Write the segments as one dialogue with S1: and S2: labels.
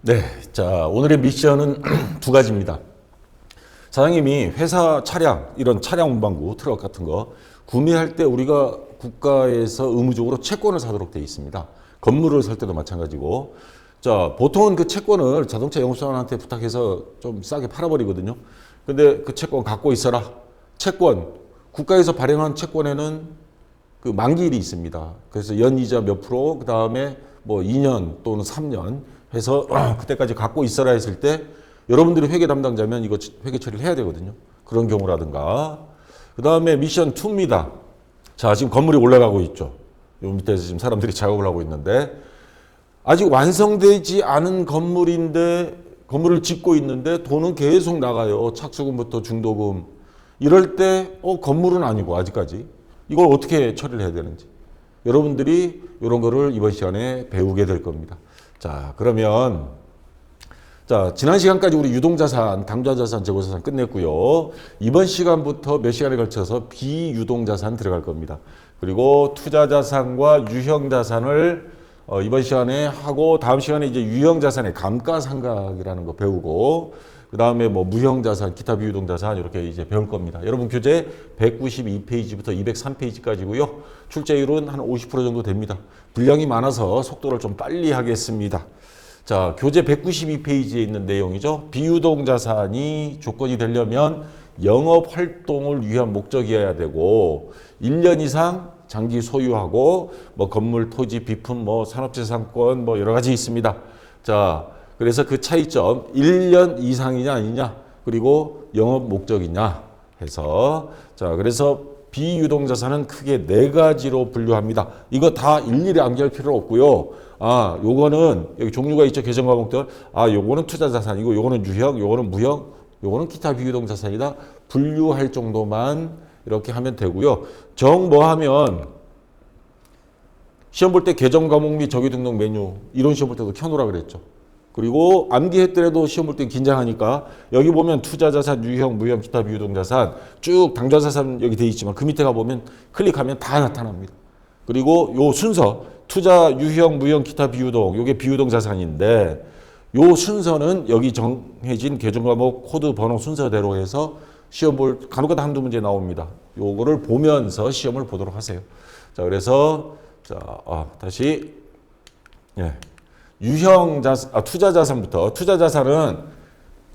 S1: 네, 자, 오늘의 미션은 두 가지입니다. 사장님이 회사 차량, 이런 차량 운반구, 트럭 같은 거 구매할 때 우리가 국가에서 의무적으로 채권을 사도록 되어 있습니다. 건물을 살 때도 마찬가지고. 자, 보통은 그 채권을 자동차 영업사원한테 부탁해서 좀 싸게 팔아버리거든요. 근데 그 채권 갖고 있어라. 채권, 국가에서 발행한 채권에는 그 만기일이 있습니다. 그래서 연이자 몇 프로, 그 다음에 뭐 2년 또는 3년 해서 그때까지 갖고 있어라 했을 때 여러분들이 회계 담당자면 이거 회계 처리를 해야 되거든요. 그런 경우라든가. 그 다음에 미션 2입니다. 자, 지금 건물이 올라가고 있죠. 요 밑에서 지금 사람들이 작업을 하고 있는데 아직 완성되지 않은 건물인데 건물을 짓고 있는데 돈은 계속 나가요. 착수금부터 중도금. 이럴 때 건물은 아니고 아직까지 이걸 어떻게 처리를 해야 되는지 여러분들이 이런 거를 이번 시간에 배우게 될 겁니다. 자, 그러면 자, 지난 시간까지 우리 유동자산, 당좌자산, 재고자산 끝냈고요. 이번 시간부터 몇 시간에 걸쳐서 비유동자산 들어갈 겁니다. 그리고 투자자산과 유형자산을 이번 시간에 하고 다음 시간에 이제 유형자산의 감가상각이라는 거 배우고 그 다음에 뭐 무형자산, 기타 비유동자산 이렇게 이제 배울 겁니다. 여러분 교재 192페이지부터 203페이지까지고요. 출제율은 한 50% 정도 됩니다. 분량이 많아서 속도를 좀 빨리 하겠습니다. 자, 교재 192페이지에 있는 내용이죠. 비유동자산이 조건이 되려면 영업활동을 위한 목적이어야 되고 1년 이상 장기 소유하고 뭐 건물, 토지, 비품, 뭐 산업재산권 뭐 여러 가지 있습니다. 자, 그래서 그 차이점 1년 이상이냐 아니냐 그리고 영업 목적이냐 해서 자, 그래서 비유동자산은 크게 네 가지로 분류합니다. 이거 다 일일이 암기할 필요 없고요. 아, 요거는 여기 종류가 있죠. 개정 과목들. 아, 요거는 투자자산이고 요거는 유형, 요거는 무형, 요거는 기타 비유동자산이다. 분류할 정도만 이렇게 하면 되고요. 정 뭐 하면 시험 볼 때 개정 과목 및 정기 등록 메뉴 이런 시험 볼 때도 켜놓으라 그랬죠. 그리고 암기했더라도 시험 볼 때 긴장하니까 여기 보면 투자자산, 유형, 무형, 기타 비유동자산 쭉 당좌자산 여기 돼 있지만 그 밑에 가보면 클릭하면 다 나타납니다. 그리고 요 순서 투자, 유형, 무형, 기타 비유동 요게 비유동자산인데 요 순서는 여기 정해진 개정 과목 코드 번호 순서대로 해서 시험 볼 간혹가다 한두 문제 나옵니다. 요거를 보면서 시험을 보도록 하세요. 자, 그래서 자, 다시 예. 투자자산부터. 투자자산은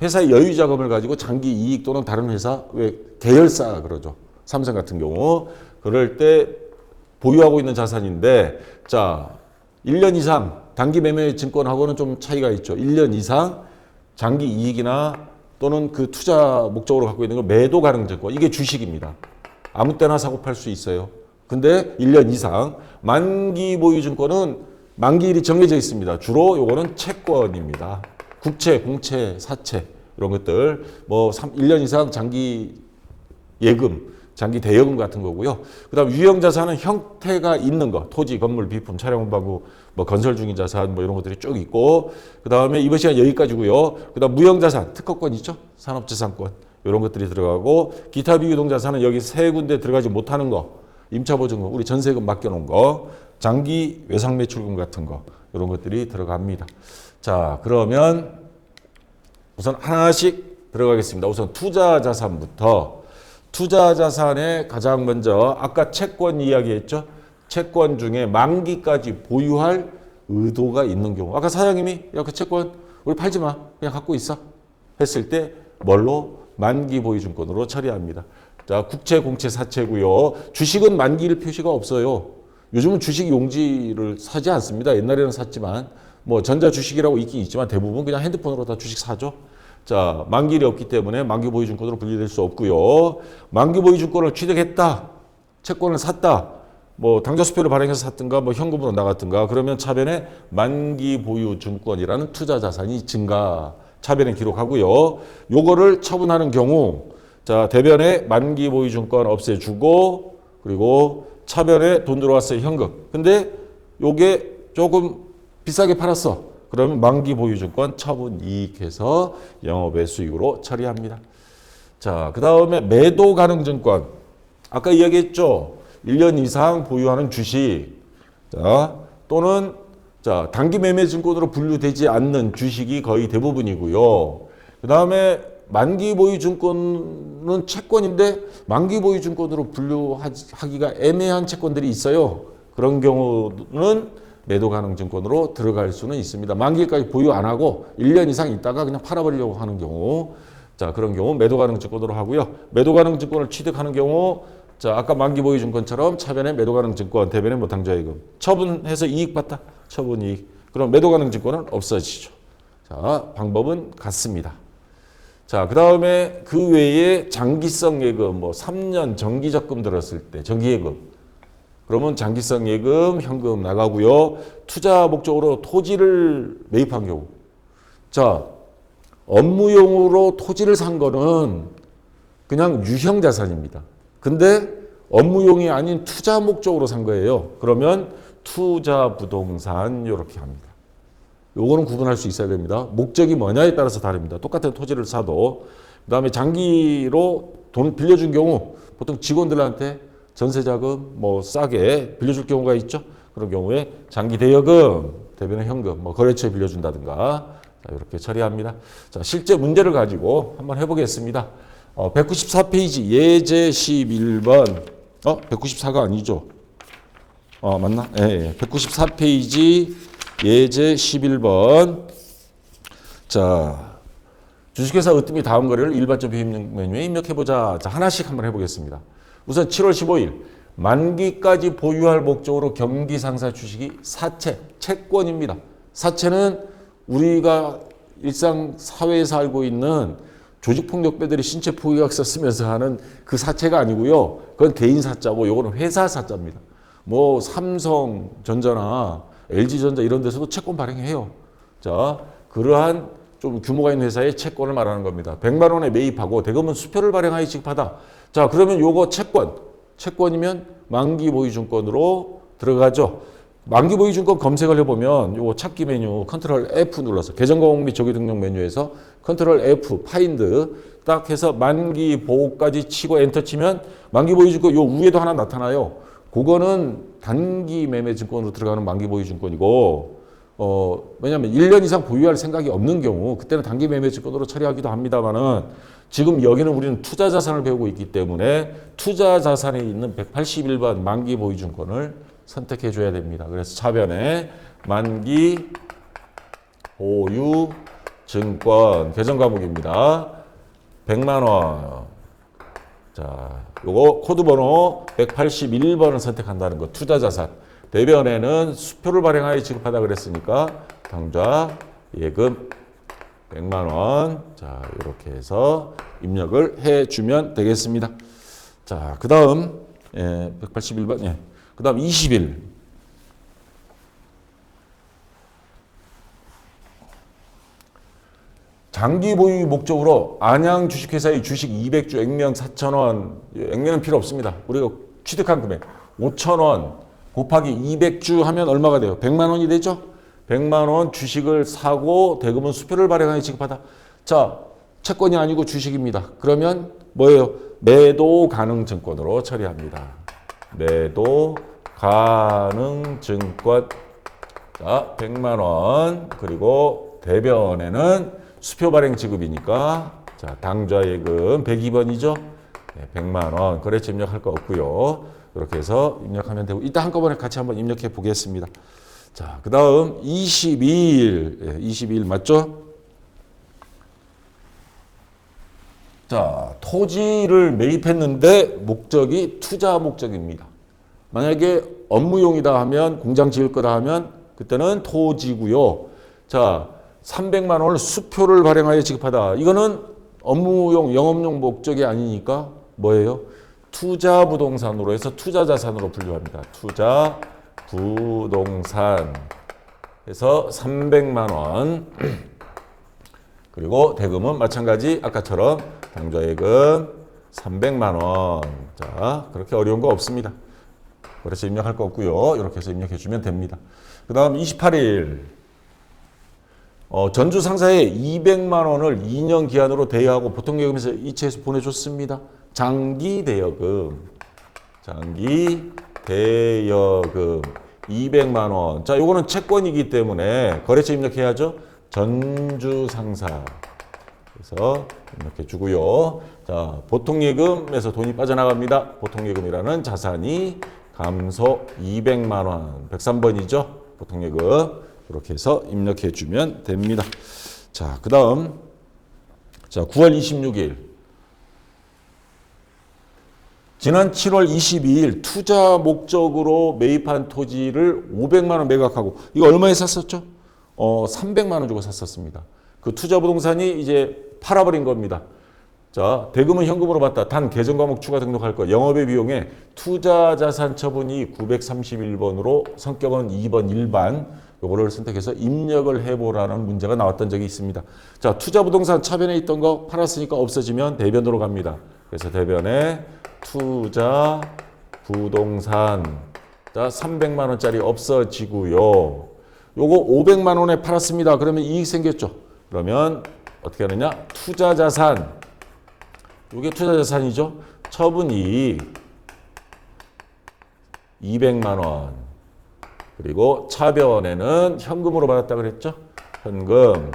S1: 회사의 여유자금을 가지고 장기 이익 또는 다른 회사, 왜 계열사 그러죠. 삼성 같은 경우. 그럴 때 보유하고 있는 자산인데, 자, 1년 이상 단기 매매 증권하고는 좀 차이가 있죠. 1년 이상 장기 이익이나 또는 그 투자 목적으로 갖고 있는 걸 매도 가능 증권. 이게 주식입니다. 아무 때나 사고 팔 수 있어요. 근데 1년 이상 만기 보유 증권은 만기일이 정해져 있습니다. 주로 요거는 채권입니다. 국채, 공채, 사채 이런 것들 뭐 1년 이상 장기 예금, 장기 대여금 같은 거고요. 그다음 유형자산은 형태가 있는 거, 토지, 건물, 비품, 차량 운반구, 뭐 건설 중인 자산 뭐 이런 것들이 쭉 있고 그다음에 이번 시간 여기까지고요. 그다음 무형자산, 특허권 있죠? 산업재산권 이런 것들이 들어가고 기타 비유동자산은 여기 세 군데 들어가지 못하는 거. 임차보증금, 우리 전세금 맡겨놓은 거, 장기 외상매출금 같은 거 이런 것들이 들어갑니다. 자, 그러면 우선 하나씩 들어가겠습니다. 우선 투자자산부터 투자자산에 가장 먼저 아까 채권 이야기했죠. 채권 중에 만기까지 보유할 의도가 있는 경우 아까 사장님이 야, 그 채권 우리 팔지 마. 그냥 갖고 있어. 했을 때 뭘로? 만기 보유증권으로 처리합니다. 자, 국채, 공채, 사채고요. 주식은 만기일 표시가 없어요. 요즘은 주식 용지를 사지 않습니다. 옛날에는 샀지만 뭐 전자주식이라고 있긴 있지만 대부분 그냥 핸드폰으로 다 주식 사죠. 자, 만기일이 없기 때문에 만기 보유증권으로 분리될 수 없고요. 만기 보유증권을 취득했다. 채권을 샀다. 뭐 당좌수표를 발행해서 샀든가 뭐 현금으로 나갔든가 그러면 차변에 만기 보유증권이라는 투자자산이 증가 차변에 기록하고요. 요거를 처분하는 경우 자, 대변에 만기 보유증권 없애주고 그리고 차변에 돈 들어왔어요. 현금. 근데 요게 조금 비싸게 팔았어. 그러면 만기 보유증권 처분 이익해서 영업외 수익으로 처리합니다. 자, 그 다음에 매도 가능 증권. 아까 이야기했죠. 1년 이상 보유하는 주식. 자, 또는 자, 단기 매매 증권으로 분류되지 않는 주식이 거의 대부분이고요. 그 다음에 만기 보유 증권은 채권인데 만기 보유 증권으로 분류하기가 애매한 채권들이 있어요. 그런 경우는 매도 가능 증권으로 들어갈 수는 있습니다. 만기까지 보유 안 하고 1년 이상 있다가 그냥 팔아버리려고 하는 경우, 자, 그런 경우 매도 가능 증권으로 하고요. 매도 가능 증권을 취득하는 경우, 자, 아까 만기 보유 증권처럼 차변에 매도 가능 증권, 대변에 무당좌예금, 처분해서 이익 봤다. 처분 이익. 그럼 매도 가능 증권은 없어지죠. 자, 방법은 같습니다. 자, 그 다음에 그 외에 장기성 예금, 뭐 3년 정기 적금 들었을 때 정기 예금. 그러면 장기성 예금, 현금 나가고요. 투자 목적으로 토지를 매입한 경우. 자, 업무용으로 토지를 산 거는 그냥 유형 자산입니다. 근데 업무용이 아닌 투자 목적으로 산 거예요. 그러면 투자 부동산 이렇게 합니다. 요거는 구분할 수 있어야 됩니다. 목적이 뭐냐에 따라서 다릅니다. 똑같은 토지를 사도. 그다음에 장기로 돈 빌려준 경우 보통 직원들한테 전세자금 뭐 싸게 빌려줄 경우가 있죠. 그런 경우에 장기 대여금, 대변에 현금, 뭐 거래처에 빌려준다든가, 자, 이렇게 처리합니다. 자, 실제 문제를 가지고 한번 해보겠습니다. 194페이지 예제 11번. 194가 아니죠. 맞나? 예. 194페이지 예제 11번. 자, 주식회사 으뜸이 다음 거래를 일반적 입력 메뉴에 입력해보자. 자, 하나씩 한번 해보겠습니다. 우선 7월 15일 만기까지 보유할 목적으로 경기 상사 주식이 사채, 채권입니다. 사채는 우리가 일상 사회에서 알고 있는 조직폭력배들이 신체 포기각서 쓰면서 하는 그 사채가 아니고요. 그건 개인 사자고 요거는 회사 사자입니다. 뭐 삼성전자나 LG전자 이런 데서도 채권 발행해요. 자, 그러한 좀 규모가 있는 회사의 채권을 말하는 겁니다. 100만 원에 매입하고 대금은 수표를 발행하여 지급하다. 자, 그러면 요거 채권이면 만기 보유증권으로 들어가죠. 만기 보유증권 검색을 해보면 요거 찾기 메뉴 컨트롤 F 눌러서 계정공개 및 조기 등록 메뉴에서 컨트롤 F 파인드 딱 해서 만기 보호까지 치고 엔터 치면 만기 보유증권 요 위에도 하나 나타나요. 그거는 단기 매매 증권으로 들어가는 만기 보유 증권이고, 왜냐하면 1년 이상 보유할 생각이 없는 경우, 그때는 단기 매매 증권으로 처리하기도 합니다만은, 지금 여기는 우리는 투자 자산을 배우고 있기 때문에 투자 자산에 있는 181번 만기 보유 증권을 선택해 줘야 됩니다. 그래서 차변에 만기 보유 증권 계정 과목입니다. 100만 원. 자, 요거 코드 번호 181번을 선택한다는 거. 투자 자산. 대변에는 수표를 발행하여 지급하다 그랬으니까 당좌 예금 100만 원. 자, 이렇게 해서 입력을 해 주면 되겠습니다. 자, 그다음 181번. 예. 그다음 20일. 장기 보유 목적으로 안양 주식회사의 주식 200주 액면 4,000원, 액면은 필요 없습니다. 우리가 취득한 금액 5,000원 곱하기 200주 하면 얼마가 돼요? 100만 원이 되죠? 100만 원 주식을 사고 대금은 수표를 발행하여 지급하다. 자, 채권이 아니고 주식입니다. 그러면 뭐예요? 매도 가능 증권으로 처리합니다. 매도 가능 증권. 자, 100만 원 그리고 대변에는 수표 발행 지급이니까 자, 당좌 예금 102번이죠. 네, 100만 원. 거래처 입력할 거 없고요. 이렇게 해서 입력하면 되고 이따 한꺼번에 같이 한번 입력해 보겠습니다. 자, 그다음 22일. 22일 맞죠? 자, 토지를 매입했는데 목적이 투자 목적입니다. 만약에 업무용이다 하면 공장 지을 거다 하면 그때는 토지고요. 자, 300만 원을 수표를 발행하여 지급하다. 이거는 업무용, 영업용 목적이 아니니까 뭐예요? 투자 부동산으로 해서 투자 자산으로 분류합니다. 투자 부동산 해서 300만 원. 그리고 대금은 마찬가지 아까처럼 당좌예금 300만 원. 자, 그렇게 어려운 거 없습니다. 그래서 입력할 거 없고요. 이렇게 해서 입력해 주면 됩니다. 그 다음 28일. 전주 상사에 200만 원을 2년 기한으로 대여하고 보통예금에서 이체해서 보내줬습니다. 장기 대여금. 장기 대여금. 200만 원. 자, 요거는 채권이기 때문에 거래처 입력해야죠. 전주상사. 그래서 이렇게 주고요. 자, 보통예금에서 돈이 빠져나갑니다. 보통예금이라는 자산이 감소 200만 원. 103번이죠. 보통예금. 이렇게 해서 입력해 주면 됩니다. 자, 그 다음. 자, 9월 26일. 지난 7월 22일 투자 목적으로 매입한 토지를 500만 원 매각하고, 이거 얼마에 샀었죠? 300만 원 주고 샀었습니다. 그 투자 부동산이 이제 팔아버린 겁니다. 자, 대금은 현금으로 받다. 단 계정 과목 추가 등록할 거. 영업의 비용에 투자 자산 처분이 931번으로 성격은 2번 일반. 요거를 선택해서 입력을 해보라는 문제가 나왔던 적이 있습니다. 자, 투자 부동산 차변에 있던 거 팔았으니까 없어지면 대변으로 갑니다. 그래서 대변에 투자 부동산. 자, 300만 원짜리 없어지고요. 요거 500만 원에 팔았습니다. 그러면 이익 생겼죠. 그러면 어떻게 하느냐? 투자 자산. 이게 투자 자산이죠. 처분이익 200만 원. 그리고 차변에는 현금으로 받았다 그랬죠. 현금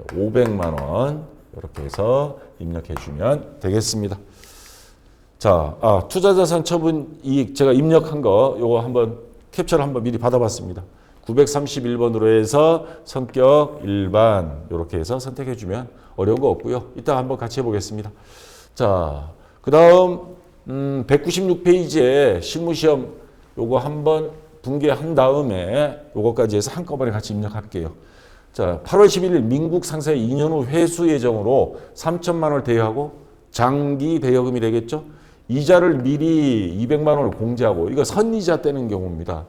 S1: 500만 원. 이렇게 해서 입력해 주면 되겠습니다. 자, 투자 자산 처분 이익 제가 입력한 거 요거 한번 캡처를 한번 미리 받아봤습니다. 931번으로 해서 성격 일반 이렇게 해서 선택해 주면 어려운 거 없고요. 이따 한번 같이 해보겠습니다. 자, 그 다음 196페이지에 실무시험 요거 한번 분개한 다음에 요거까지 해서 한꺼번에 같이 입력할게요. 자, 8월 11일 민국 상사의 2년 후 회수 예정으로 3천만 원을 대여하고 장기 대여금이 되겠죠. 이자를 미리 200만 원을 공제하고, 이거 선이자 떼는 경우입니다.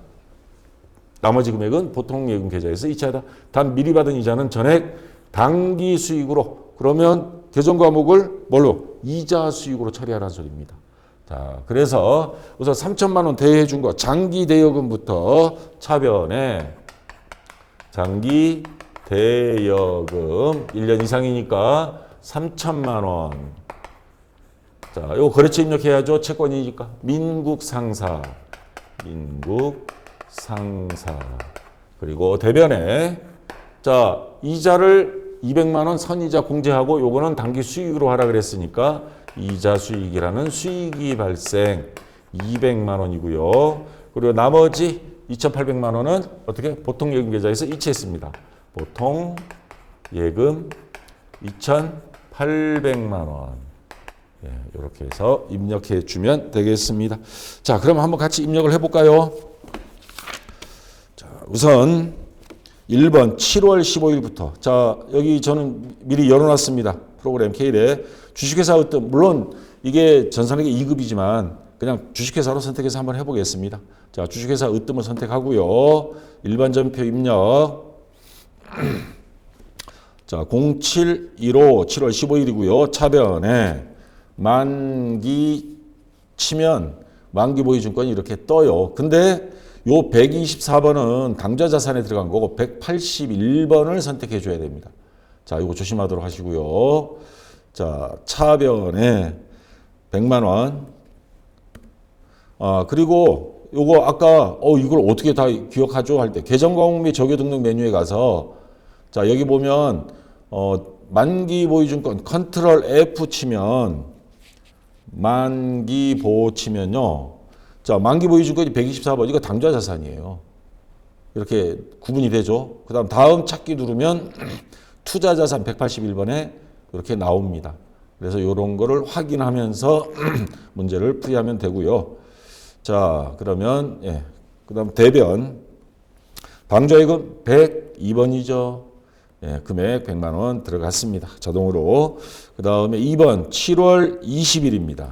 S1: 나머지 금액은 보통 예금 계좌에서 이체하다. 단 미리 받은 이자는 전액 당기 수익으로, 그러면 계정 과목을 뭘로? 이자 수익으로 처리하라는 소리입니다. 자, 그래서 우선 3천만 원 대여해 준 거 장기 대여금부터 차변에 장기 대여금 1년 이상이니까 3천만 원. 자, 요거 거래처 입력해야죠. 채권이니까. 민국 상사. 그리고 대변에 자, 이자를 200만 원 선이자 공제하고 요거는 단기 수익으로 하라 그랬으니까 이자 수익이라는 수익이 발생 200만 원이고요. 그리고 나머지 2,800만 원은 어떻게? 보통 예금 계좌에서 이체했습니다. 보통 예금 2,800만 원. 이렇게 해서 입력해 주면 되겠습니다. 자, 그럼 한번 같이 입력을 해볼까요? 자, 우선 1번 7월 15일부터. 자, 여기 저는 미리 열어놨습니다. 프로그램 K래 주식회사 으뜸. 물론 이게 전산회계 2급이지만 그냥 주식회사로 선택해서 한번 해보겠습니다. 자, 주식회사 으뜸을 선택하고요. 일반 전표 입력. 자, 0715 7월 15일이고요. 차변에 만기 치면 만기 보유증권이 이렇게 떠요. 근데 요 124번은 당좌 자산에 들어간 거고 181번을 선택해 줘야 됩니다. 자, 이거 조심하도록 하시고요. 자, 차변에 100만 원. 그리고 요거 아까 이걸 어떻게 다 기억하죠 할 때 계정 과목 및 적용 등록 메뉴에 가서 자, 여기 보면 만기 보유증권 컨트롤 F 치면 만기 보호 치면요. 자, 만기 보유증권이 124번. 이거 당좌 자산이에요. 이렇게 구분이 되죠. 그다음 다음 찾기 누르면 투자 자산 181번에 이렇게 나옵니다. 그래서 이런 거를 확인하면서 문제를 풀이하면 되고요. 자, 그러면 그다음 대변 당좌예금 102번이죠. 금액 100만 원 들어갔습니다. 자동으로. 그 다음에 2번 7월 20일입니다.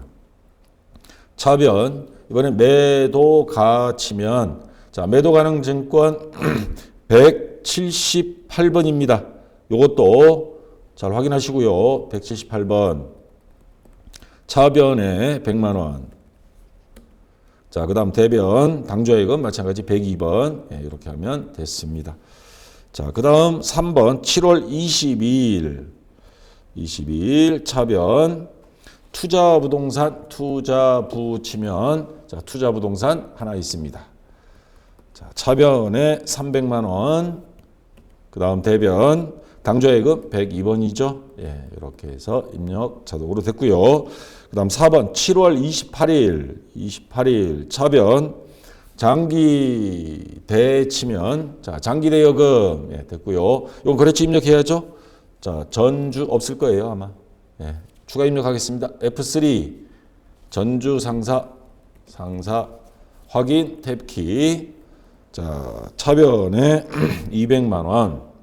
S1: 차변 이번엔 매도가 치면 자, 매도 가능 증권 178번입니다. 요것도 잘 확인하시고요. 178번. 차변에 100만 원. 자, 그 다음 대변 당좌예금 마찬가지 102번. 이렇게 하면 됐습니다. 자, 그 다음 3번 7월 22일 차변 투자부동산 투자부 치면 자, 투자부동산 하나 있습니다. 자, 차변에 300만 원. 그 다음 대변. 당좌예금 102번이죠. 예, 이렇게 해서 입력 자동으로 됐고요. 그 다음 4번 7월 28일 차변. 장기 대치면. 자, 장기 대여금. 예, 됐고요. 이건 거래처 입력해야죠. 자, 전주 없을 거예요, 아마. 예, 추가 입력하겠습니다. F3 전주 상사 확인 탭키. 자, 차변에 200만 원.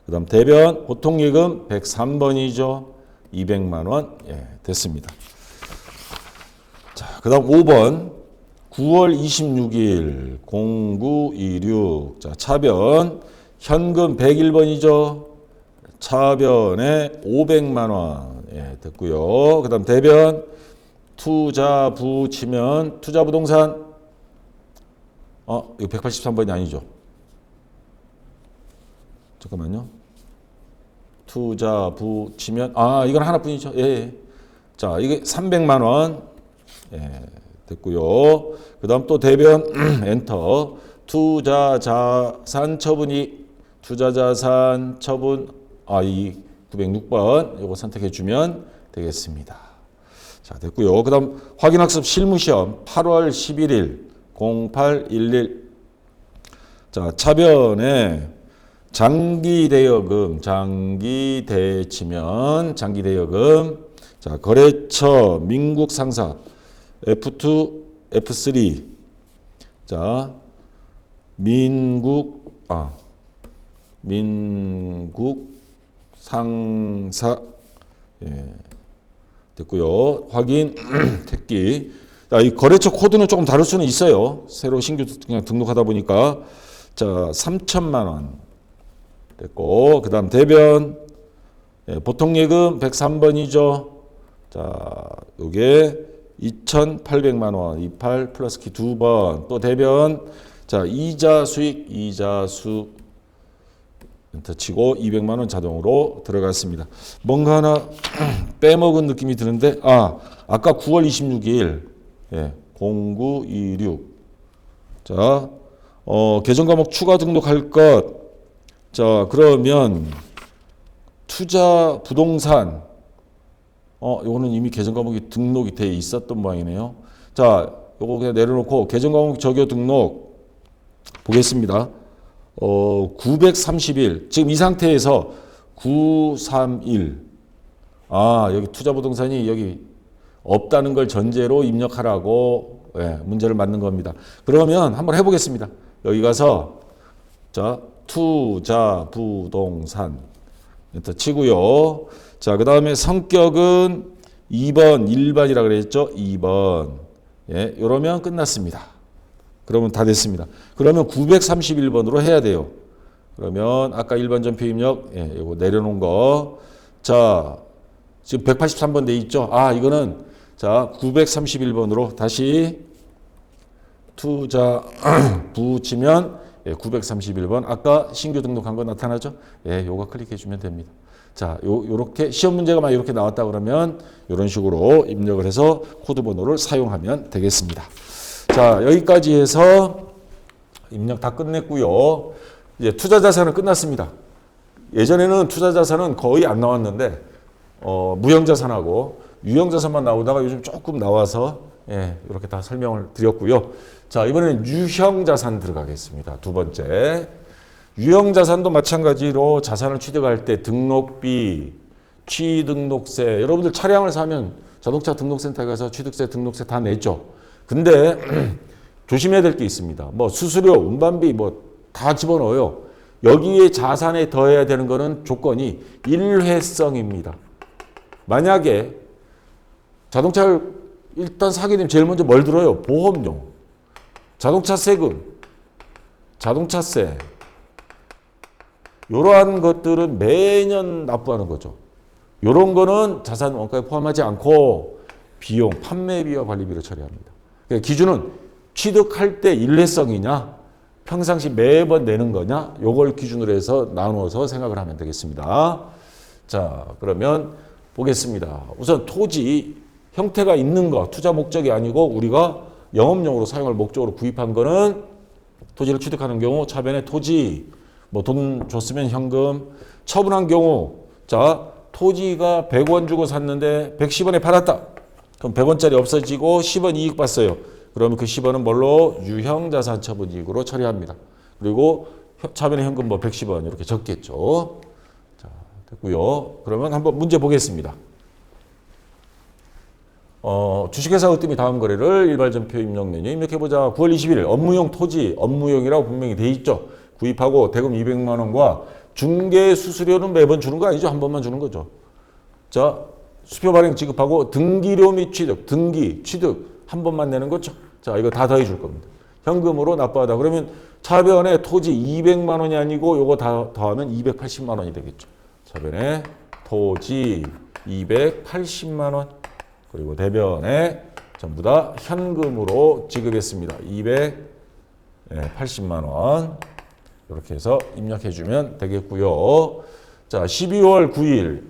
S1: 그다음 대변 보통예금 103번이죠. 200만 원. 예, 됐습니다. 자, 그다음 5번 9월 26일 0926. 자, 차변 현금 101번이죠. 차변에 500만 원. 예, 됐고요. 그다음 대변 투자부 치면 투자부동산 이거 183번이 아니죠. 잠깐만요. 투자부 치면 이건 하나뿐이죠. 예. 자, 이게 300만 원. 예, 됐고요. 그다음 또 대변 엔터. 투자자산 처분이 투자자산 처분 이 906번 이거 선택해 주면 되겠습니다. 자, 됐고요. 그다음 확인학습 실무시험 8월 11일 0811. 자, 차변에 장기대여금, 장기대치면 장기대여금. 자, 거래처 민국상사 F2, F3. 자, 민국상사. 예, 됐고요. 확인 택기. 자, 이 거래처 코드는 조금 다를 수는 있어요. 새로 신규 그냥 등록하다 보니까. 자, 3천만 원 됐고, 그 다음 대변 보통예금 103번이죠. 자, 요게 2,800만 원, 28 플러스 키 2번. 또 대변. 자, 이자 수익, 이자수 엔터 치고 200만 원 자동으로 들어갔습니다. 뭔가 하나 빼먹은 느낌이 드는데, 아까 9월 26일, 예, 0926. 자, 계정 과목 추가 등록할 것. 자, 그러면 투자 부동산. 요거는 이미 계정 과목이 등록이 돼 있었던 모양이네요. 자, 요거 그냥 내려놓고 계정 과목 적용 등록 보겠습니다. 930일. 지금 이 상태에서 931. 여기 투자 부동산이 여기 없다는 걸 전제로 입력하라고 문제를 만든 겁니다. 그러면 한번 해보겠습니다. 여기 가서 자, 투자 부동산 엔터 치고요. 자, 그 다음에 성격은 2번 일반이라 그랬죠. 2번. 예, 이러면 끝났습니다. 그러면 다 됐습니다. 그러면 931번으로 해야 돼요. 그러면 아까 일반 전표 입력, 이거 내려놓은 거. 자, 지금 183번 돼 있죠. 이거는 자, 931번으로 다시 투자 붙이면 931번. 아까 신규 등록한 거 나타나죠? 요거 클릭해 주면 됩니다. 자, 요렇게 시험 문제가 이렇게 나왔다 그러면 이런 식으로 입력을 해서 코드 번호를 사용하면 되겠습니다. 자, 여기까지 해서 입력 다 끝냈고요. 이제 투자 자산은 끝났습니다. 예전에는 투자 자산은 거의 안 나왔는데 무형 자산하고 유형 자산만 나오다가 요즘 조금 나와서 이렇게 다 설명을 드렸고요. 자, 이번에는 유형 자산 들어가겠습니다. 두 번째. 유형 자산도 마찬가지로 자산을 취득할 때 등록비, 취등록세, 여러분들 차량을 사면 자동차 등록센터에 가서 취득세, 등록세 다 냈죠. 근데 조심해야 될 게 있습니다. 뭐 수수료, 운반비 다 집어넣어요. 여기에 자산에 더해야 되는 거는 조건이 일회성입니다. 만약에 자동차를 일단 사게 되면 제일 먼저 뭘 들어요? 보험료, 자동차 세금, 자동차세. 이러한 것들은 매년 납부하는 거죠. 이런 거는 자산 원가에 포함하지 않고 비용, 판매비와 관리비를 처리합니다. 그러니까 기준은 취득할 때 일회성이냐, 평상시 매번 내는 거냐, 요걸 기준으로 해서 나누어서 생각을 하면 되겠습니다. 자, 그러면 보겠습니다. 우선 토지 형태가 있는 거, 투자 목적이 아니고 우리가 영업용으로 사용할 목적으로 구입한 거는 토지를 취득하는 경우 차변에 토지, 뭐 돈 줬으면 현금, 처분한 경우 자 토지가 100원 주고 샀는데 110원에 팔았다. 그럼 100원짜리 없어지고 10원 이익 봤어요. 그러면 그 10원은 뭘로? 유형자산 처분 이익으로 처리합니다. 그리고 차변에 현금 뭐 110원 이렇게 적겠죠. 자, 됐고요. 그러면 한번 문제 보겠습니다. 주식회사 으뜸이 다음 거래를 일괄점표 입력 메뉴 입력해보자. 9월 20일 업무용 토지, 업무용이라고 분명히 돼 있죠. 구입하고 대금 200만 원과 중개 수수료는 매번 주는 거 아니죠. 한 번만 주는 거죠. 자, 수표 발행 지급하고 등기료 및 취득, 등기, 취득 한 번만 내는 거죠. 자, 이거 다 더해 줄 겁니다. 현금으로 납부하다. 그러면 차변에 토지 200만 원이 아니고 요거 다 더하면 280만 원이 되겠죠. 차변에 토지 280만 원. 그리고 대변에 전부 다 현금으로 지급했습니다. 280만 원. 이렇게 해서 입력해 주면 되겠고요. 자, 12월 9일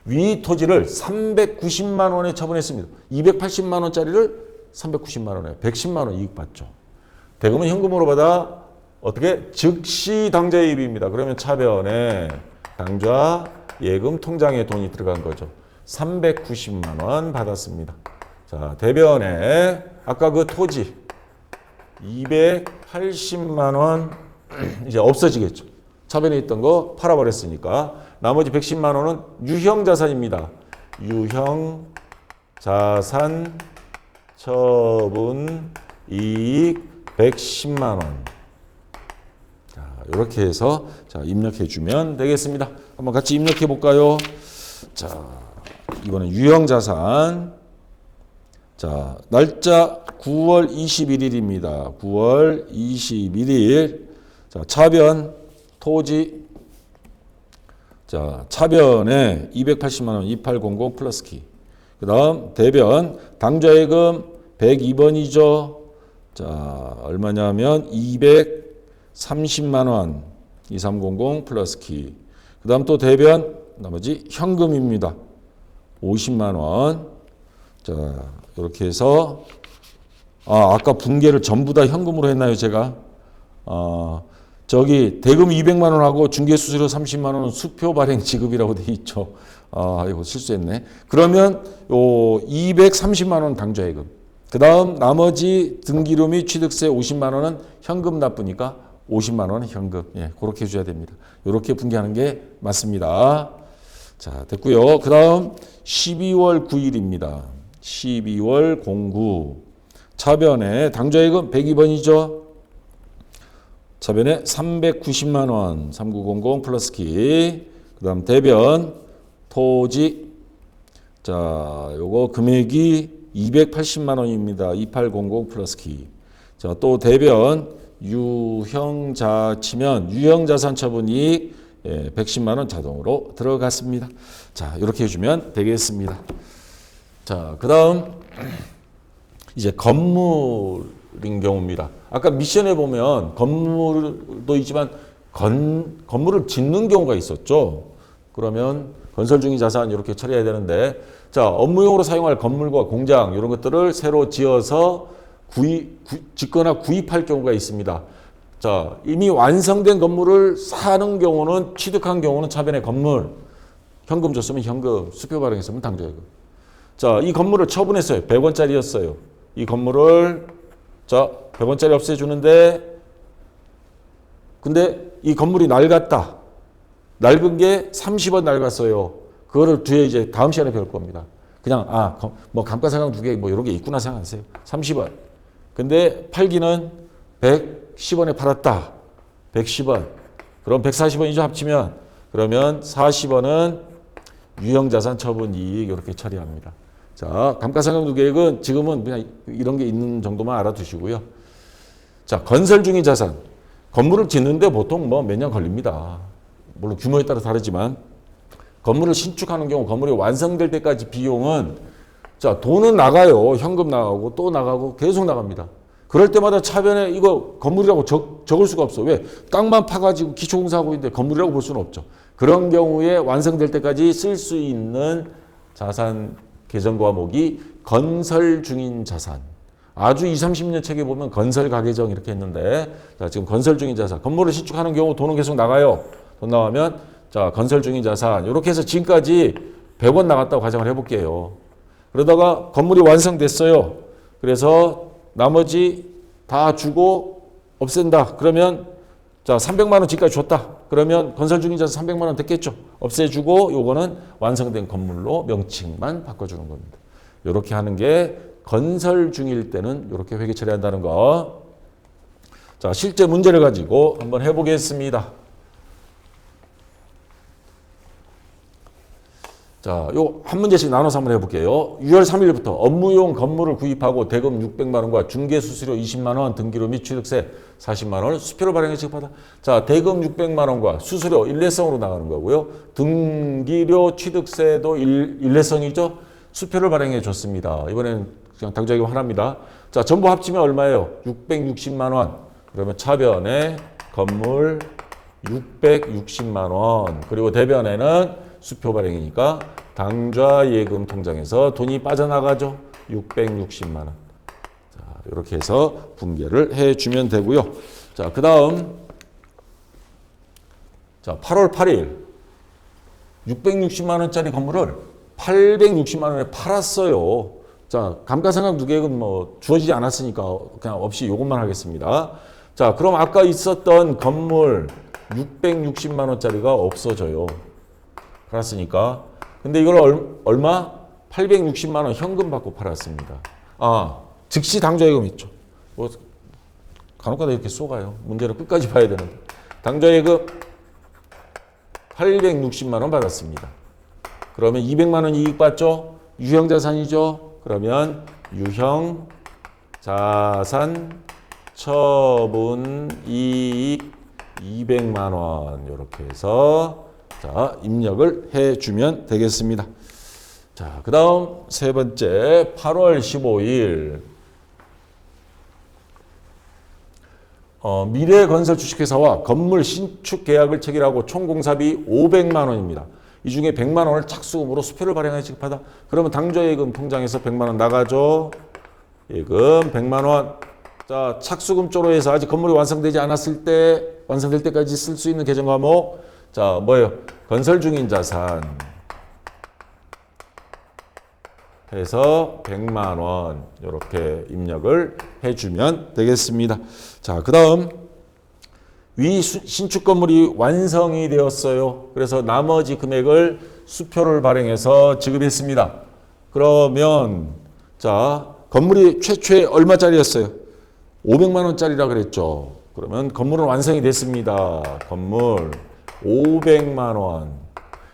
S1: 위 토지를 390만 원에 처분했습니다. 280만 원짜리를 390만 원에 110만 원 이익 받죠. 대금은 현금으로 받아 어떻게? 즉시 당좌이입입니다. 그러면 차변에 당좌 예금 통장에 돈이 들어간 거죠. 390만 원 받았습니다. 자, 대변에 아까 그 토지 280만 원 이제 없어지겠죠. 차변에 있던 거 팔아버렸으니까 나머지 110만 원은 유형자산입니다. 유형자산 처분 이익 110만 원. 자, 이렇게 해서 자, 입력해 주면 되겠습니다. 한번 같이 입력해 볼까요? 자, 이번엔 유형자산. 자, 날짜 9월 21일입니다. 9월 21일. 자, 차변 토지. 자, 차변에 280만 원 2800 플러스 키. 그다음 대변 당좌예금 102번이죠. 자, 얼마냐면 230만 원 2300 플러스 키. 그다음 또 대변 나머지 현금입니다. 50만 원. 자, 이렇게 해서 아까 분계를 전부 다 현금으로 했나요, 제가? 저기 대금 200만 원하고 중개 수수료 30만 원은 수표 발행 지급이라고 돼 있죠. 이거 실수했네. 그러면 요 230만 원 당좌예금. 그다음 나머지 등기료 및 취득세 50만 원은 현금 납부니까 50만 원은 현금. 예, 그렇게 해줘야 됩니다. 이렇게 분개하는 게 맞습니다. 자, 됐고요. 그다음 12월 9일입니다. 12월 09 차변에 당좌예금 102번이죠. 차변에 390만 원 3900 플러스 키. 그다음 대변 토지. 자, 요거 금액이 280만 원입니다. 2800 플러스 키. 자, 또 대변 유형자 치면 유형자산 처분이익 110만 원 자동으로 들어갔습니다. 자, 이렇게 해주면 되겠습니다. 자, 그다음 이제 건물인 경우입니다. 아까 미션에 보면 건물도 있지만 건물을 짓는 경우가 있었죠. 그러면 건설 중인 자산 이렇게 처리해야 되는데, 자, 업무용으로 사용할 건물과 공장 이런 것들을 새로 지어서 짓거나 구입할 경우가 있습니다. 자, 이미 완성된 건물을 사는 경우는, 취득한 경우는 차변에 건물, 현금 줬으면 현금, 수표 발행했으면 당좌예금. 자, 이 건물을 처분했어요. 100원짜리였어요. 이 건물을 자, 100원짜리 없애주는데, 근데 이 건물이 낡았다. 낡은 게 30원 낡았어요. 그거를 뒤에 이제 다음 시간에 배울 겁니다. 그냥 뭐 감가상각 2개 뭐 이런 게 있구나 생각하세요. 30원. 근데 팔기는 110원에 팔았다. 110원. 그럼 140원이죠, 합치면. 그러면 40원은 유형자산 처분 이익 이렇게 처리합니다. 자, 감가상각 계획은 지금은 그냥 이런 게 있는 정도만 알아두시고요. 자, 건설 중인 자산. 건물을 짓는데 보통 뭐 몇 년 걸립니다. 물론 규모에 따라 다르지만 건물을 신축하는 경우 건물이 완성될 때까지 비용은 자, 돈은 나가요. 현금 나가고 또 나가고 계속 나갑니다. 그럴 때마다 차변에 이거 건물이라고 적을 수가 없어. 왜? 땅만 파가지고 기초공사하고 있는데 건물이라고 볼 수는 없죠. 그런 경우에 완성될 때까지 쓸 수 있는 자산 계정 과목이 건설 중인 자산. 아주 20, 30년 책에 보면 건설 가계정 이렇게 했는데, 자, 지금 건설 중인 자산. 건물을 신축하는 경우 돈은 계속 나가요. 돈 나가면, 자, 건설 중인 자산. 이렇게 해서 지금까지 100원 나갔다고 가정을 해볼게요. 그러다가 건물이 완성됐어요. 그래서 나머지 다 주고 없앤다. 그러면, 자, 300만 원 지금까지 줬다. 그러면 건설 중인 자산 300만 원 됐겠죠. 없애주고 요거는 완성된 건물로 명칭만 바꿔주는 겁니다. 이렇게 하는 게 건설 중일 때는 이렇게 회계 처리한다는 거. 자, 실제 문제를 가지고 한번 해보겠습니다. 자, 요 한 문제씩 나눠서 한번 해볼게요. 6월 3일부터 업무용 건물을 구입하고 대금 600만 원과 중개수수료 20만 원, 등기료 및 취득세 40만 원을 수표로 발행해 지급하다. 자, 대금 600만 원과 수수료 일례성으로 나가는 거고요. 등기료, 취득세도 일례성이죠. 수표를 발행해 줬습니다. 이번엔 그냥 당좌기금 하나입니다. 자, 전부 합치면 얼마예요? 660만 원. 그러면 차변에 건물 660만 원. 그리고 대변에는 수표 발행이니까 당좌 예금 통장에서 돈이 빠져나가죠. 660만 원. 자, 이렇게 해서 분개를 해주면 되고요. 자, 그 다음, 자, 8월 8일 660만 원짜리 건물을 860만 원에 팔았어요. 자, 감가상각누계액은 뭐 주어지지 않았으니까 그냥 없이 이것만 하겠습니다. 자, 그럼 아까 있었던 건물 660만 원짜리가 없어져요. 팔았으니까. 근데 이걸 얼마? 860만 원 현금 받고 팔았습니다. 아, 즉시 당좌예금 있죠. 뭐 간혹가다 이렇게 쏘가요. 문제는 끝까지 봐야 되는데. 당좌예금 860만 원 받았습니다. 그러면 200만 원 이익 받죠? 유형자산이죠? 그러면 유형자산 처분 이익 200만 원 이렇게 해서 자, 입력을 해주면 되겠습니다. 자, 그 다음 세 번째 8월 15일 미래건설 주식회사와 건물 신축 계약을 체결하고 총 공사비 500만 원입니다. 이 중에 100만 원을 착수금으로 수표를 발행해 지급하다. 그러면 당좌예금 통장에서 100만 원 나가죠. 예금 100만 원. 자, 착수금 쪽으로 해서 아직 건물이 완성되지 않았을 때 완성될 때까지 쓸 수 있는 계정 과목. 자, 뭐예요? 건설 중인 자산 해서 100만 원 이렇게 입력을 해주면 되겠습니다. 자, 그 다음 위 신축 건물이 완성이 되었어요. 그래서 나머지 금액을 수표를 발행해서 지급했습니다. 그러면 자, 건물이 최초에 얼마짜리였어요? 500만 원짜리라 그랬죠. 그러면 건물은 완성이 됐습니다. 건물 500만 원.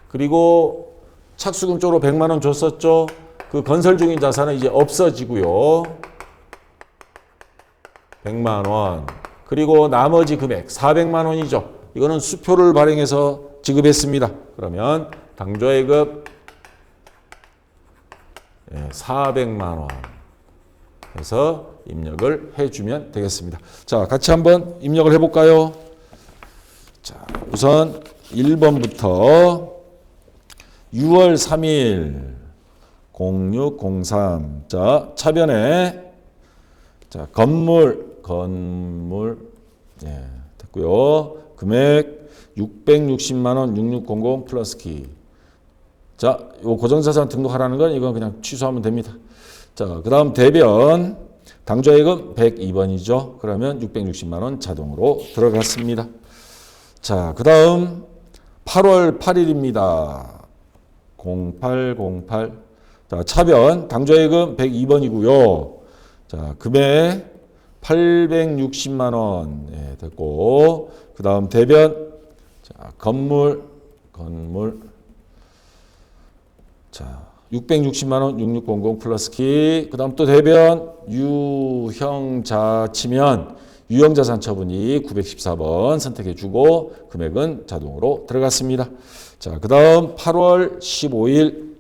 S1: 그리고 착수금 쪽으로 100만 원 줬었죠. 그 건설 중인 자산은 이제 없어지고요. 100만 원. 그리고 나머지 금액 400만 원이죠. 이거는 수표를 발행해서 지급했습니다. 그러면 당좌예금 400만 원 해서 입력을 해주면 되겠습니다. 자, 같이 한번 입력을 해볼까요? 자, 우선 1번부터 6월 3일 0603. 자, 차변에 자, 건물 예, 됐고요. 금액 660만 원 6600 플러스 키. 자, 요 고정자산 등록하라는 건 이건 그냥 취소하면 됩니다. 자, 그다음 대변 당좌예금 102번이죠. 그러면 660만 원 자동으로 들어갔습니다. 자, 그다음 8월 8일입니다. 0808. 자, 차변 당좌예금 102번이고요. 자, 금액 860만 원 예, 됐고, 그다음 대변 자, 건물 자, 660만 원 6600 플러스 키. 그다음 또 대변 유형자 치면 유형자산 처분이 914번 선택해 주고 금액은 자동으로 들어갔습니다. 자, 그다음 8월 15일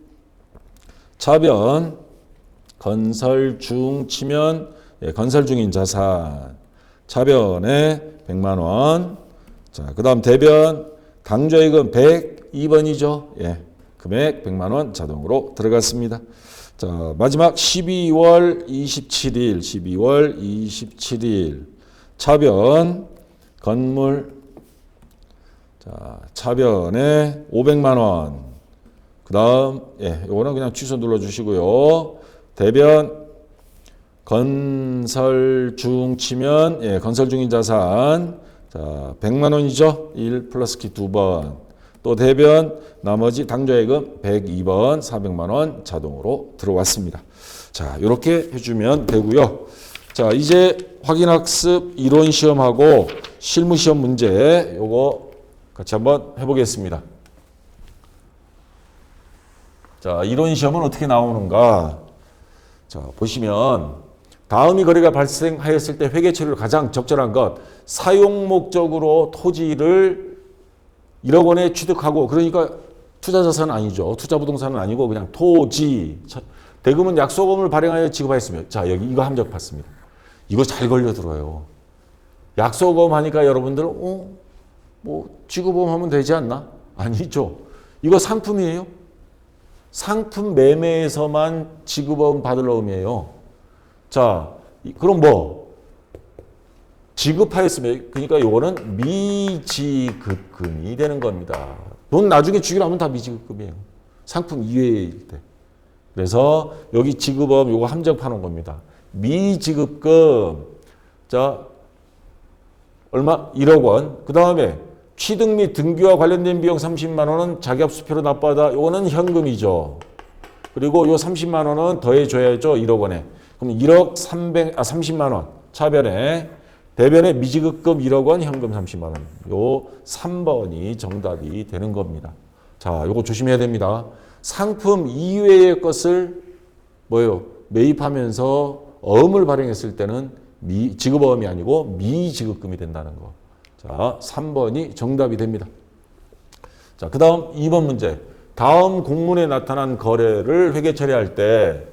S1: 차변 건설 중 치면 예, 건설 중인 자산 차변에 100만 원. 자, 그다음 대변 당좌예금 102번이죠. 예. 금액 100만 원 자동으로 들어갔습니다. 자, 마지막 12월 27일 차변 건물 자, 차변에 500만 원. 그다음 요거는 그냥 취소 눌러 주시고요. 대변 건설 중 치면 건설 중인 자산 자, 100만 원이죠. 1 플러스 키 2번. 또 대변 나머지 당좌예금 102번 400만 원 자동으로 들어왔습니다. 자, 이렇게 해주면 되고요. 자, 이제 확인학습 이론 시험하고 실무 시험 문제 요거 같이 한번 해보겠습니다. 자, 이론 시험은 어떻게 나오는가? 자, 보시면 다음이 거래가 발생하였을 때 회계 처리로 가장 적절한 것 사용 목적으로 토지를 1억 원에 취득하고 그러니까 투자 자산은 아니죠. 투자 부동산은 아니고 그냥 토지. 대금은 약소금을 발행하여 지급하였으며 자, 여기 이거 함정 받습니다. 이거 잘 걸려 들어요. 약소금 하니까 여러분들 뭐 지급보험 하면 되지 않나? 아니죠. 이거 상품이에요. 상품 매매에서만 지급보험 받을 의미예요. 자, 그럼 뭐 지급하였으면 그러니까 요거는 미지급금이 되는 겁니다. 돈 나중에 주기로 하면 다 미지급금이에요. 상품 이외일 때. 그래서 여기 지급보험 요거 함정 파는 겁니다. 미지급금 자 얼마? 1억 원. 그 다음에 취득 및 등기와 관련된 비용 30만 원은 자기압 수표로 납부하다. 요거는 현금이죠. 그리고 요 30만 원은 더해줘야죠. 1억 원에. 그럼 1억 30만 원 차변에 대변에 미지급금 1억 원 현금 30만 원. 요 3번이 정답이 되는 겁니다. 자, 요거 조심해야 됩니다. 상품 이외의 것을 뭐예요? 매입하면서 어음을 발행했을 때는 지급어음이 아니고 미지급금이 된다는 거. 자, 3번이 정답이 됩니다. 자, 그 다음 2번 문제. 다음 공문에 나타난 거래를 회계 처리할 때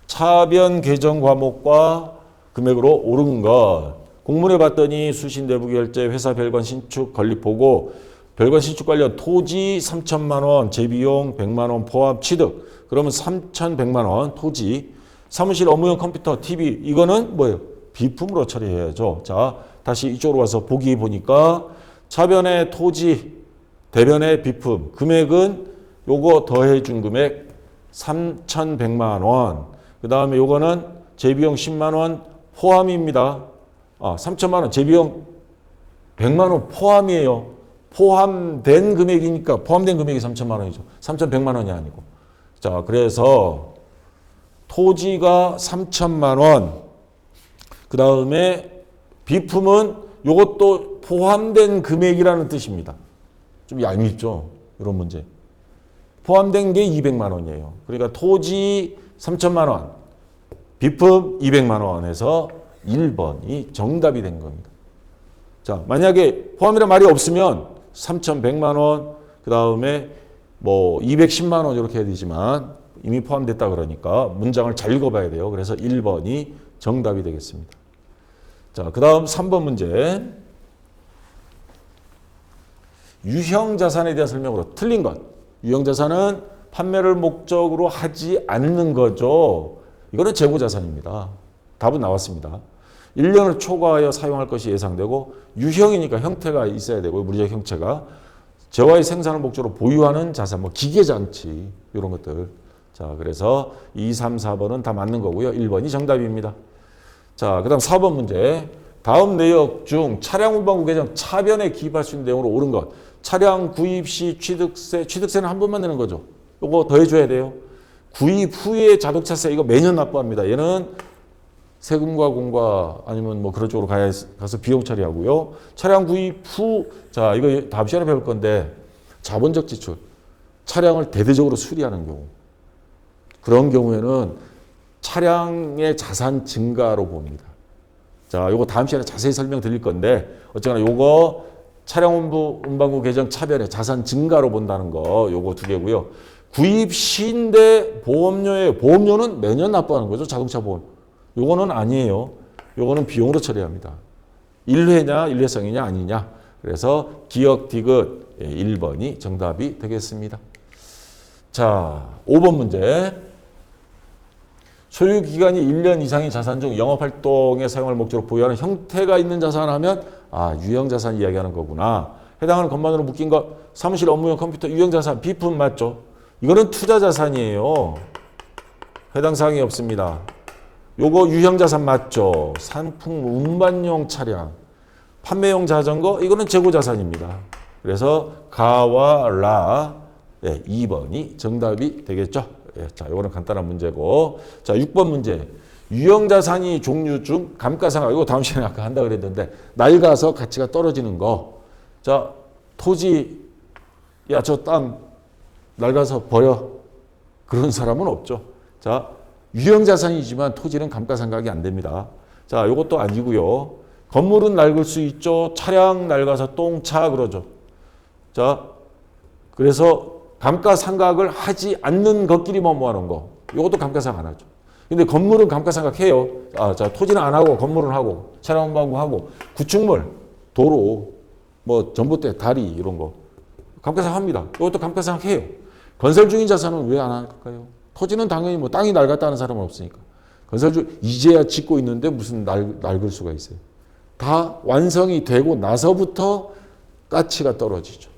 S1: 차변 계정 과목과 금액으로 옳은 것. 공문에 봤더니 수신 내부 결제, 회사 별관 신축 건립 보고, 별관 신축 관련 토지 3천만 원, 재비용 100만 원 포함 취득. 그러면 3,100만 원 토지, 사무실 업무용 컴퓨터, TV 이거는 뭐예요? 비품으로 처리해야죠. 자, 다시 이쪽으로 와서 보기 보니까 차변의 토지, 대변의 비품, 금액은 요거 더해준 금액 3,100만 원. 그 다음에 요거는 재비용 10만 원 포함입니다. 3천만 원, 재비용 100만 원 포함이에요. 포함된 금액이니까 포함된 금액이 3천만 원이죠. 3,100만 원이 아니고. 자, 그래서 토지가 3천만 원. 그 다음에 비품은 요것도 포함된 금액이라는 뜻입니다. 좀 얄밉죠? 이런 문제. 포함된 게 200만 원이에요. 그러니까 토지 3천만 원, 비품 200만 원에서 1번이 정답이 된 겁니다. 자, 만약에 포함이라는 말이 없으면 3,100만 원, 그 다음에 뭐 210만 원 이렇게 해야 되지만 이미 포함됐다 그러니까 문장을 잘 읽어봐야 돼요. 그래서 1번이 정답이 되겠습니다. 자, 그 다음 3번 문제. 유형자산에 대한 설명으로 틀린 것. 유형자산은 판매를 목적으로 하지 않는 거죠. 이거는 재고자산입니다. 답은 나왔습니다. 1년을 초과하여 사용할 것이 예상되고 유형이니까 형태가 있어야 되고 물리적 형체가 재화의 생산을 목적으로 보유하는 자산, 뭐 기계장치 이런 것들. 자, 그래서 2, 3, 4번은 다 맞는 거고요. 1번이 정답입니다. 자, 그 다음 4번 문제. 다음 내역 중 차량 운반구 계정 차변에 기입할 수 있는 내용으로 옳은 것. 차량 구입 시 취득세는 한 번만 내는 거죠. 요거 더해줘야 돼요. 구입 후에 자동차세 이거 매년 납부합니다. 얘는 세금과 공과 아니면 뭐 그런 쪽으로 가서 비용 처리하고요. 차량 구입 후, 자, 이거 다음 시간에 배울 건데 자본적 지출. 차량을 대대적으로 수리하는 경우. 그런 경우에는 차량의 자산 증가로 봅니다. 자, 요거 다음 시간에 자세히 설명드릴 건데 어쨌거나 요거 차량 운반구 계정 차변의 자산 증가로 본다는 거 요거 두 개고요. 구입 시인데 보험료는 매년 납부하는 거죠. 자동차 보험. 요거는 아니에요. 요거는 비용으로 처리합니다. 일회냐 일회성이냐 아니냐. 그래서 기억 디귿 1번이 정답이 되겠습니다. 자, 5번 문제. 소유 기간이 1년 이상인 자산 중 영업활동에 사용할 목적으로 보유하는 형태가 있는 자산 하면 유형자산 이야기하는 거구나. 해당하는 것만으로 묶인 것 사무실 업무용 컴퓨터 유형자산 비품 맞죠? 이거는 투자자산이에요. 해당 사항이 없습니다. 요거 유형자산 맞죠? 상품 운반용 차량 판매용 자전거 이거는 재고자산입니다. 그래서 가와 라 2번이 정답이 되겠죠. 자, 이거는 간단한 문제고. 자, 6번 문제. 유형자산이 종류 중 감가상각. 이거 다음 시간에 아까 한다 그랬는데 낡아서 가치가 떨어지는 거. 자, 토지 야, 저 땅 낡아서 버려. 그런 사람은 없죠. 자, 유형자산이지만 토지는 감가상각이 안 됩니다. 자, 이것도 아니고요. 건물은 낡을 수 있죠. 차량 낡아서 똥차 그러죠. 자, 그래서 감가상각을 하지 않는 것끼리 뭐하는 거. 이것도 감가상각 안 하죠. 근데 건물은 감가상각 해요. 자, 토지는 안 하고 건물은 하고 차량 운반구 하고 구축물, 도로, 뭐 전봇대, 다리 이런 거 감가상각 합니다. 이것도 감가상각 해요. 건설 중인 자산은 왜 안 할까요? 토지는 당연히 뭐 땅이 낡았다는 사람은 없으니까. 건설 중 이제야 짓고 있는데 무슨 낡을 수가 있어요. 다 완성이 되고 나서부터 가치가 떨어지죠.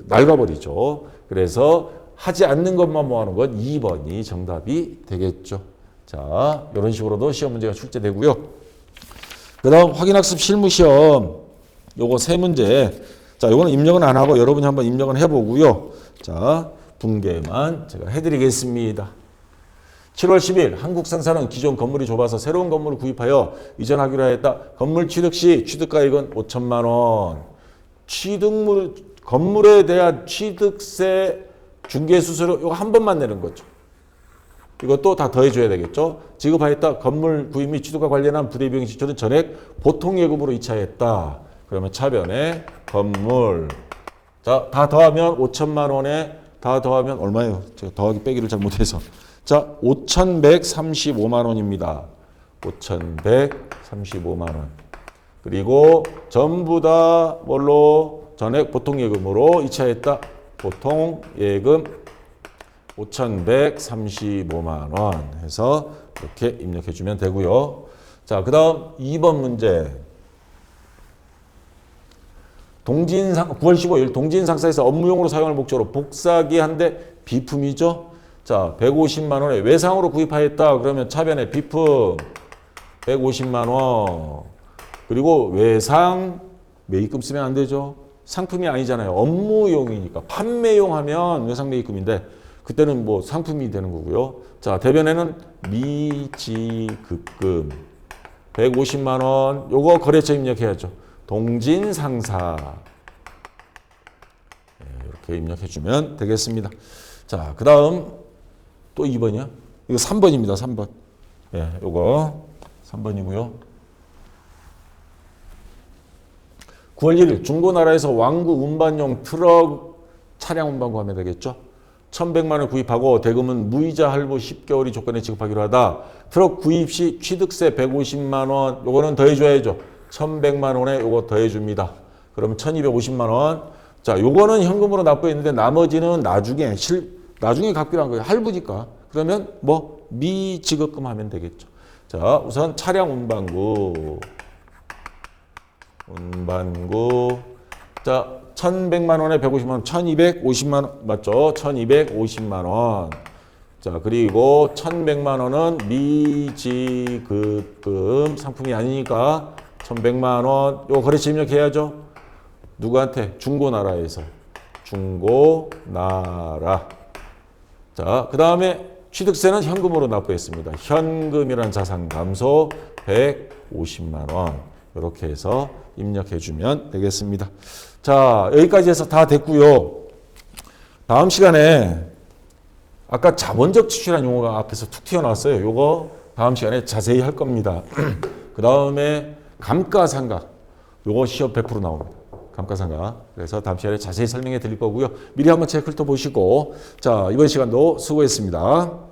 S1: 낡아버리죠. 그래서 하지 않는 것만 모아놓은 건 2번이 정답이 되겠죠. 자, 이런 식으로도 시험 문제가 출제되고요. 그 다음 확인학습 실무시험 요거 세 문제. 자, 요거는 입력은 안 하고 여러분이 한번 입력은 해보고요. 자, 붕괴만 제가 해드리겠습니다. 7월 10일 한국상사는 기존 건물이 좁아서 새로운 건물을 구입하여 이전하기로 했다. 건물 취득 시 취득가액은 5천만 원. 건물에 대한 취득세 중개수수료 이거 한 번만 내는 거죠. 이것도 다 더해줘야 되겠죠. 지급하였다. 건물 구입 및 취득과 관련한 부대비용 지출은 전액 보통예금으로 이차했다. 그러면 차변에 건물. 자, 다 더하면 5천만 원에 다 더하면 얼마예요? 제가 더하기 빼기를 잘 못해서. 자, 5,135만 원입니다. 5,135만 원. 그리고 전부 다 뭘로? 전액 보통예금으로 이차했다. 보통예금 5,135만 원 해서 이렇게 입력해 주면 되고요. 자, 그 다음 2번 문제. 9월 15일 동진상사에서 업무용으로 사용할 목적으로 복사기 한 대 비품이죠. 자, 150만 원에 외상으로 구입하였다. 그러면 차변에 비품 150만 원. 그리고 외상 매입금 쓰면 안 되죠. 상품이 아니잖아요. 업무용이니까. 판매용 하면 외상 매입금인데 그때는 뭐 상품이 되는 거고요. 자, 대변에는 미지급금 150만 원. 요거 거래처 입력해야죠. 동진상사. 이렇게 입력해 주면 되겠습니다. 자, 그 다음 또 2번이요. 이거 3번입니다. 3번. 예, 요거 3번이고요. 9월 1일 중고나라에서 왕구 운반용 트럭 차량 운반구 하면 되겠죠. 1,100만 원 구입하고 대금은 무이자 할부 10개월이 조건에 지급하기로 하다. 트럭 구입 시 취득세 150만 원 요거는 더해줘야죠. 1,100만 원에 요거 더해줍니다. 그러면 1,250만 원. 자, 요거는 현금으로 납부했는데 나머지는 나중에 갚기로 한 거예요. 할부니까. 그러면 뭐 미지급금 하면 되겠죠. 자, 우선 차량 운반구. 자, 1,100만 원에 150만 원, 1,250만 원 맞죠? 1,250만 원. 자, 그리고 1,100만 원은 미지급금 상품이 아니니까 1,100만 원. 요거 거래처 입력해야죠. 누구한테? 중고나라에서. 중고나라. 자, 그 다음에 취득세는 현금으로 납부했습니다. 현금이란 자산 감소 150만 원. 이렇게 해서 입력해주면 되겠습니다. 자, 여기까지 해서 다 됐고요. 다음 시간에 아까 자본적 지출이라는 용어가 앞에서 툭 튀어나왔어요. 요거 다음 시간에 자세히 할 겁니다. 그 다음에 감가상각. 요거 시험 100% 나옵니다. 감가상각. 그래서 다음 시간에 자세히 설명해 드릴 거고요. 미리 한번 책 훑어보시고. 자, 이번 시간도 수고했습니다.